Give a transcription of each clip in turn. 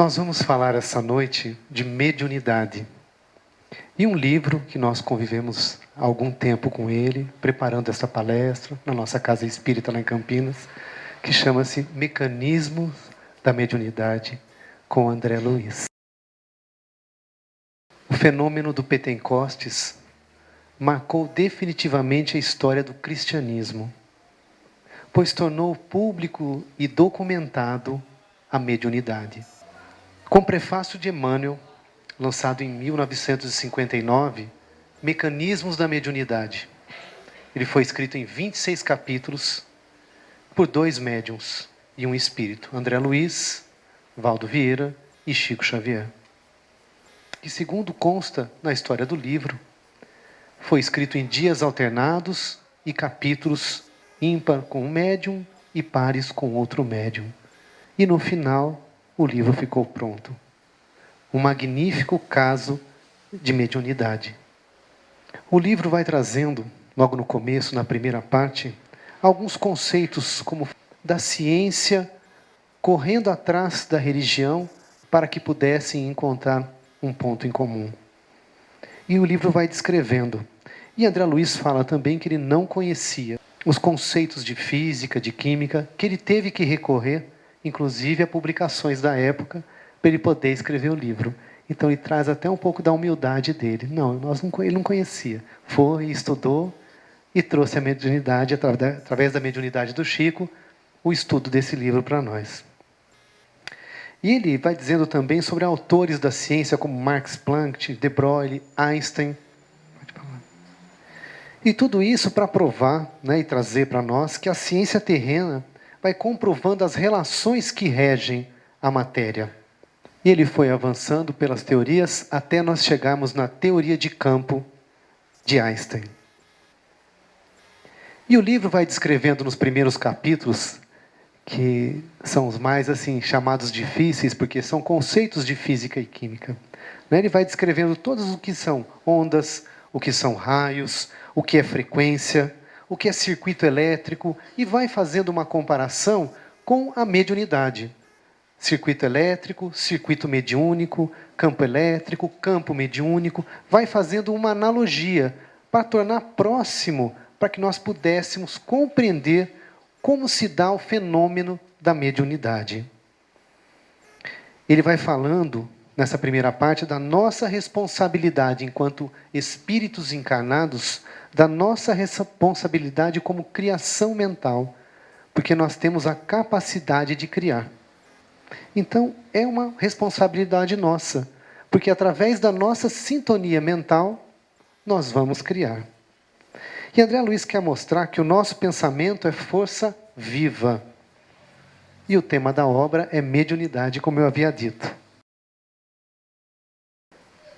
Nós vamos falar essa noite de mediunidade. E um livro que nós convivemos há algum tempo com ele, preparando essa palestra na nossa casa espírita lá em Campinas, que chama-se Mecanismos da Mediunidade, com André Luiz. O fenômeno do Pentecostes marcou definitivamente a história do cristianismo, pois tornou público e documentado a mediunidade. Com prefácio de Emmanuel, lançado em 1959, Mecanismos da Mediunidade. Ele foi escrito em 26 capítulos por 2 médiuns e um espírito, André Luiz, Valdo Vieira e Chico Xavier. Que, segundo consta na história do livro, foi escrito em dias alternados e capítulos ímpar com um médium e pares com outro médium. E no final, o livro ficou pronto. Um magnífico caso de mediunidade. O livro vai trazendo, logo no começo, na primeira parte, alguns conceitos como da ciência correndo atrás da religião para que pudessem encontrar um ponto em comum. E o livro vai descrevendo. E André Luiz fala também que ele não conhecia os conceitos de física, de química, que ele teve que recorrer, inclusive a publicações da época, para ele poder escrever o livro. Então ele traz até um pouco da humildade dele. Ele não conhecia. Foi, estudou e trouxe a mediunidade, através da mediunidade do Chico, o estudo desse livro para nós. E ele vai dizendo também sobre autores da ciência como Max Planck, De Broglie, Einstein. E tudo isso para provar, e trazer para nós que a ciência terrena vai comprovando as relações que regem a matéria. E ele foi avançando pelas teorias até nós chegarmos na teoria de campo de Einstein. E o livro vai descrevendo nos primeiros capítulos, que são os mais chamados difíceis, porque são conceitos de física e química. Ele vai descrevendo todos o que são ondas, o que são raios, o que é frequência, o que é circuito elétrico, e vai fazendo uma comparação com a mediunidade. Circuito elétrico, circuito mediúnico, campo elétrico, campo mediúnico, vai fazendo uma analogia para tornar próximo, para que nós pudéssemos compreender como se dá o fenômeno da mediunidade. Ele vai falando, nessa primeira parte, da nossa responsabilidade enquanto espíritos encarnados, da nossa responsabilidade como criação mental, porque nós temos a capacidade de criar. Então, é uma responsabilidade nossa, porque através da nossa sintonia mental, nós vamos criar. E André Luiz quer mostrar que o nosso pensamento é força viva. E o tema da obra é mediunidade, como eu havia dito.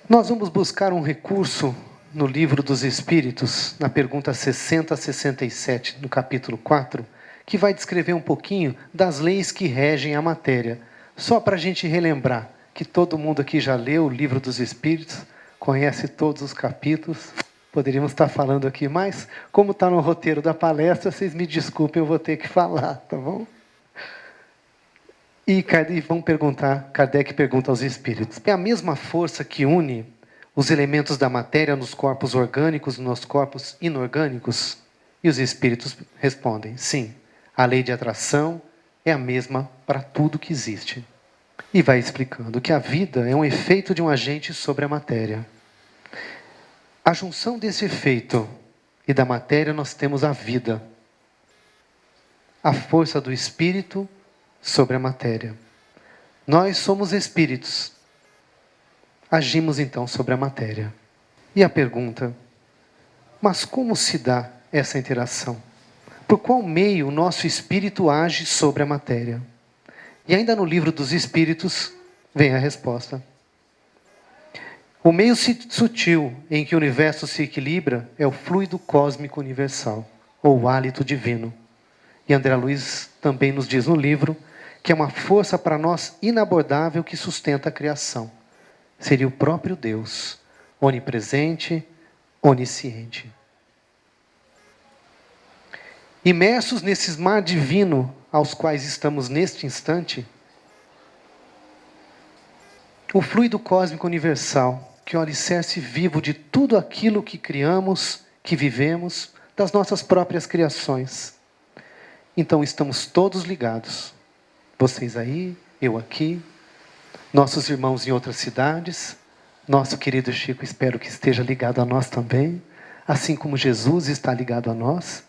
Nós vamos buscar um recurso no Livro dos Espíritos, na pergunta 60 a 67, no capítulo 4, que vai descrever um pouquinho das leis que regem a matéria. Só para a gente relembrar que todo mundo aqui já leu o Livro dos Espíritos, conhece todos os capítulos. Poderíamos estar falando aqui, mas como está no roteiro da palestra, vocês me desculpem, eu vou ter que falar, tá bom? E vão perguntar, Kardec pergunta aos espíritos. É a mesma força que une os elementos da matéria nos corpos orgânicos, nos corpos inorgânicos? E os espíritos respondem, sim, a lei de atração é a mesma para tudo que existe. E vai explicando que a vida é um efeito de um agente sobre a matéria. A junção desse efeito e da matéria, nós temos a vida. A força do espírito sobre a matéria. Nós somos espíritos. Agimos então sobre a matéria. E a pergunta, mas como se dá essa interação? Por qual meio o nosso espírito age sobre a matéria? E ainda no Livro dos Espíritos vem a resposta. O meio sutil em que o universo se equilibra é o fluido cósmico universal, ou o hálito divino. E André Luiz também nos diz no livro que é uma força para nós inabordável que sustenta a criação. Seria o próprio Deus, onipresente, onisciente. Imersos nesses mar divino aos quais estamos neste instante, O fluido cósmico universal, que é o alicerce vivo de tudo aquilo que criamos, que vivemos, das nossas próprias criações. Então estamos todos ligados. Vocês aí, eu aqui, nossos irmãos em outras cidades, nosso querido Chico, espero que esteja ligado a nós também, assim como Jesus está ligado a nós,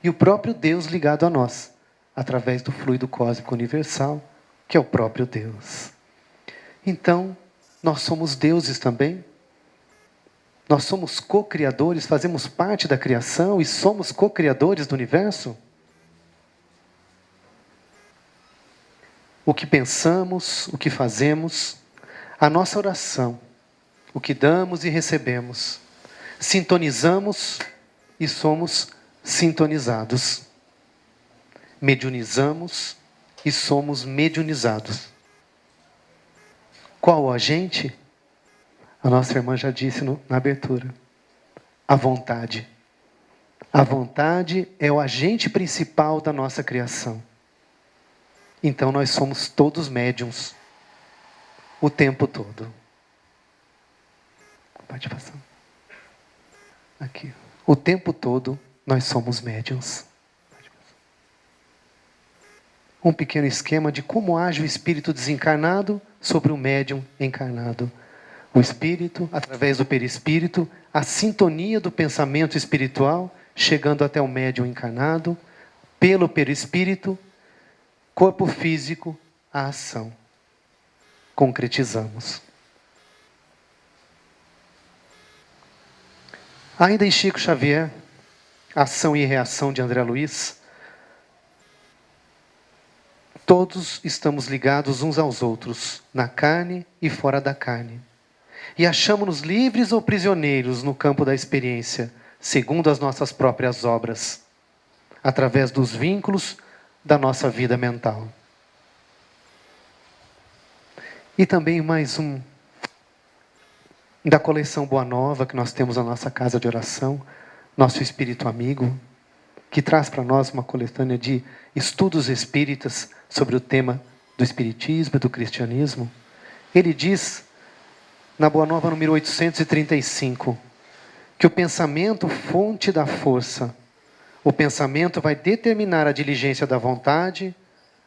e o próprio Deus ligado a nós, através do fluido cósmico universal, que é o próprio Deus. Então, nós somos deuses também. Nós somos co-criadores, fazemos parte da criação e somos co-criadores do universo. O que pensamos, o que fazemos, a nossa oração, o que damos e recebemos, sintonizamos e somos sintonizados. Mediunizamos e somos mediunizados. Qual o agente? A nossa irmã já disse na abertura. A vontade. A vontade é o agente principal da nossa criação. Então nós somos todos médiuns. O tempo todo. Pode passar. Aqui. O tempo todo nós somos médiuns. Um pequeno esquema de como age o espírito desencarnado sobre o médium encarnado. O espírito, através do perispírito, a sintonia do pensamento espiritual, chegando até o médium encarnado, pelo perispírito, corpo físico, a ação. Concretizamos. Ainda em Chico Xavier, Ação e Reação de André Luiz, todos estamos ligados uns aos outros, na carne e fora da carne. E achamos-nos livres ou prisioneiros no campo da experiência, segundo as nossas próprias obras, através dos vínculos da nossa vida mental. E também mais um, da coleção Boa Nova, que nós temos na nossa casa de oração, nosso espírito amigo, que traz para nós uma coletânea de estudos espíritas sobre o tema do espiritismo e do cristianismo. Ele diz, na Boa Nova número 835, que o pensamento, fonte da força, o pensamento vai determinar a diligência da vontade,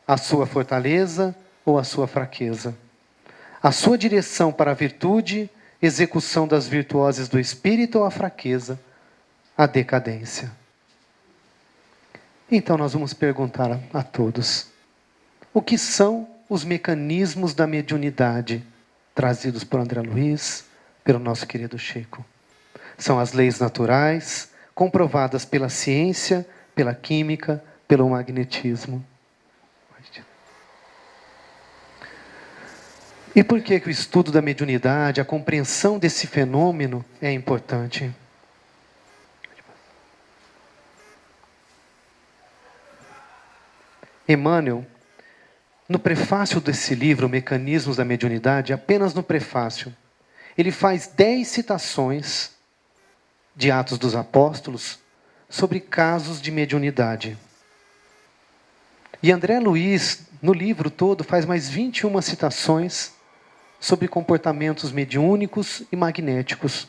a sua fortaleza ou a sua fraqueza. A sua direção para a virtude, execução das virtuoses do espírito ou a fraqueza, a decadência. Então nós vamos perguntar a todos, o que são os mecanismos da mediunidade trazidos por André Luiz, pelo nosso querido Chico? São as leis naturais, comprovadas pela ciência, pela química, pelo magnetismo. E por que o estudo da mediunidade, a compreensão desse fenômeno é importante? Emmanuel, no prefácio desse livro, Mecanismos da Mediunidade, apenas no prefácio, ele faz 10 citações de Atos dos Apóstolos sobre casos de mediunidade. E André Luiz, no livro todo, faz mais 21 citações sobre comportamentos mediúnicos e magnéticos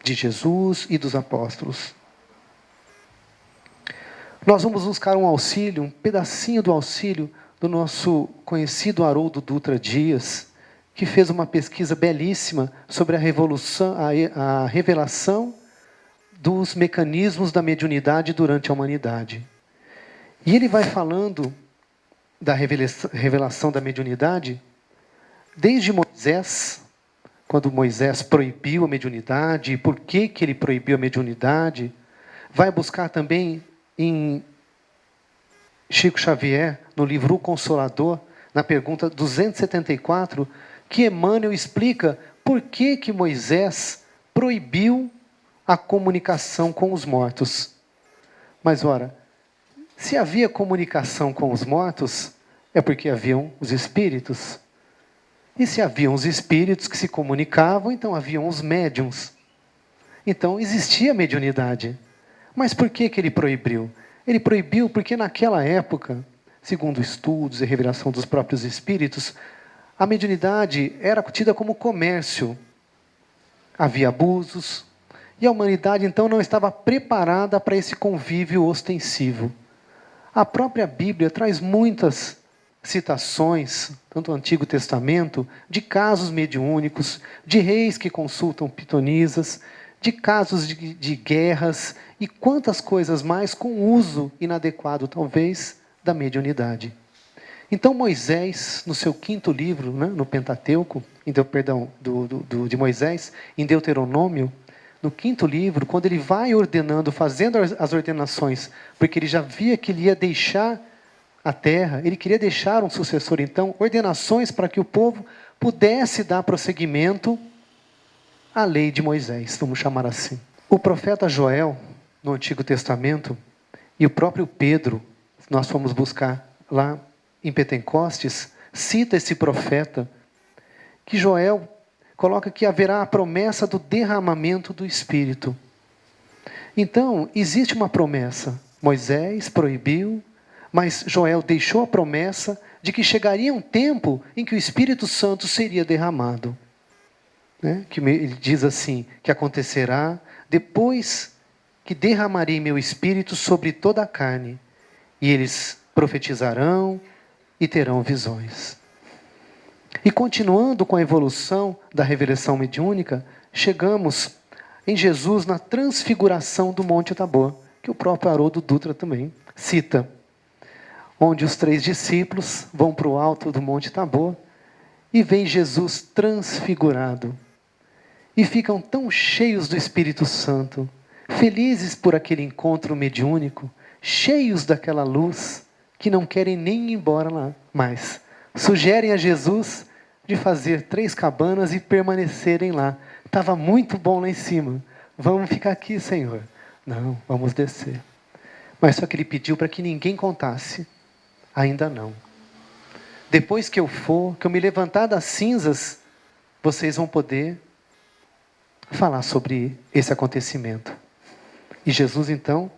de Jesus e dos apóstolos. Nós vamos buscar um auxílio, um pedacinho do auxílio do nosso conhecido Haroldo Dutra Dias, que fez uma pesquisa belíssima sobre a revelação dos mecanismos da mediunidade durante a humanidade. E ele vai falando da revelação da mediunidade desde Moisés, quando Moisés proibiu a mediunidade, e por que ele proibiu a mediunidade. Vai buscar também em Chico Xavier, no livro O Consolador, na pergunta 274, que Emmanuel explica por que Moisés proibiu a comunicação com os mortos. Mas, ora, se havia comunicação com os mortos, é porque haviam os espíritos. E se haviam os espíritos que se comunicavam, então haviam os médiuns. Então existia mediunidade. Mas por que ele proibiu? Ele proibiu porque naquela época, segundo estudos e revelação dos próprios espíritos, a mediunidade era tida como comércio. Havia abusos, e a humanidade então não estava preparada para esse convívio ostensivo. A própria Bíblia traz muitas citações, tanto no Antigo Testamento, de casos mediúnicos, de reis que consultam pitonisas, de casos de guerras e quantas coisas mais com uso inadequado, talvez, da mediunidade. Então Moisés, no seu 5º livro, né, no Pentateuco, de Moisés, em Deuteronômio, no 5º livro, quando ele vai ordenando, fazendo as ordenações, porque ele já via que ele ia deixar a terra, ele queria deixar um sucessor, então, ordenações para que o povo pudesse dar prosseguimento à lei de Moisés, vamos chamar assim. O profeta Joel, no Antigo Testamento, e o próprio Pedro, nós fomos buscar lá em Pentecostes, cita esse profeta, que Joel coloca que haverá a promessa do derramamento do Espírito. Então, existe uma promessa. Moisés proibiu, mas Joel deixou a promessa de que chegaria um tempo em que o Espírito Santo seria derramado. Que ele diz assim, que acontecerá depois que derramarei meu Espírito sobre toda a carne, e eles profetizarão e terão visões. E continuando com a evolução da revelação mediúnica, chegamos em Jesus na transfiguração do Monte Tabor, que o próprio Haroldo Dutra também cita, onde os 3 discípulos vão para o alto do Monte Tabor e veem Jesus transfigurado. E ficam tão cheios do Espírito Santo, felizes por aquele encontro mediúnico, cheios daquela luz, que não querem nem ir embora lá mais. Sugerem a Jesus de fazer 3 cabanas e permanecerem lá. Estava muito bom lá em cima. Vamos ficar aqui, Senhor. Não, vamos descer. Mas só que ele pediu para que ninguém contasse. Ainda não. Depois que eu for, que eu me levantar das cinzas, vocês vão poder falar sobre esse acontecimento. E Jesus, então,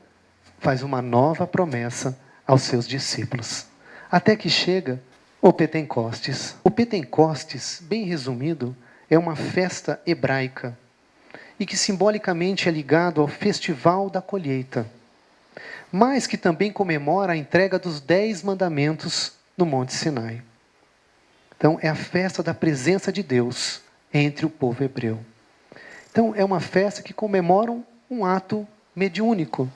faz uma nova promessa aos seus discípulos. Até que chega o Pentecostes. O Pentecostes, bem resumido, é uma festa hebraica e que simbolicamente é ligado ao festival da colheita, mas que também comemora a entrega dos 10 mandamentos no Monte Sinai. Então, é a festa da presença de Deus entre o povo hebreu. Então, é uma festa que comemora um ato mediúnico,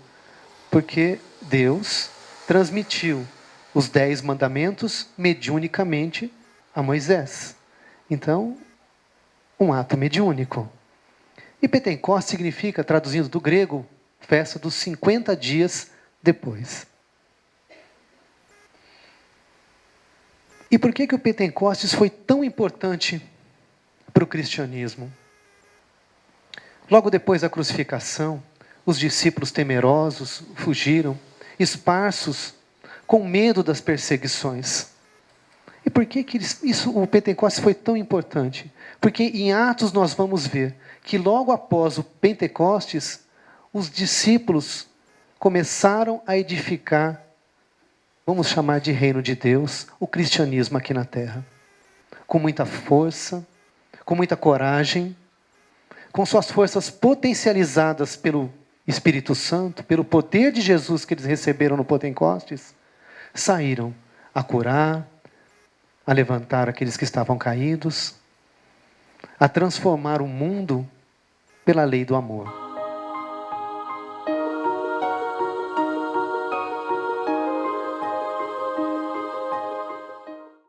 porque Deus transmitiu os 10 mandamentos mediunicamente a Moisés. Então, um ato mediúnico. E Pentecostes significa, traduzindo do grego, festa dos 50 dias depois. E por que o Pentecostes foi tão importante para o cristianismo? Logo depois da crucificação, os discípulos temerosos fugiram, esparsos, com medo das perseguições. E por que o Pentecostes foi tão importante? Porque em Atos nós vamos ver que logo após o Pentecostes, os discípulos começaram a edificar, vamos chamar de reino de Deus, o cristianismo aqui na terra. Com muita força, com muita coragem, com suas forças potencializadas pelo Espírito Santo, pelo poder de Jesus que eles receberam no Pentecostes, saíram a curar, a levantar aqueles que estavam caídos, a transformar o mundo pela lei do amor.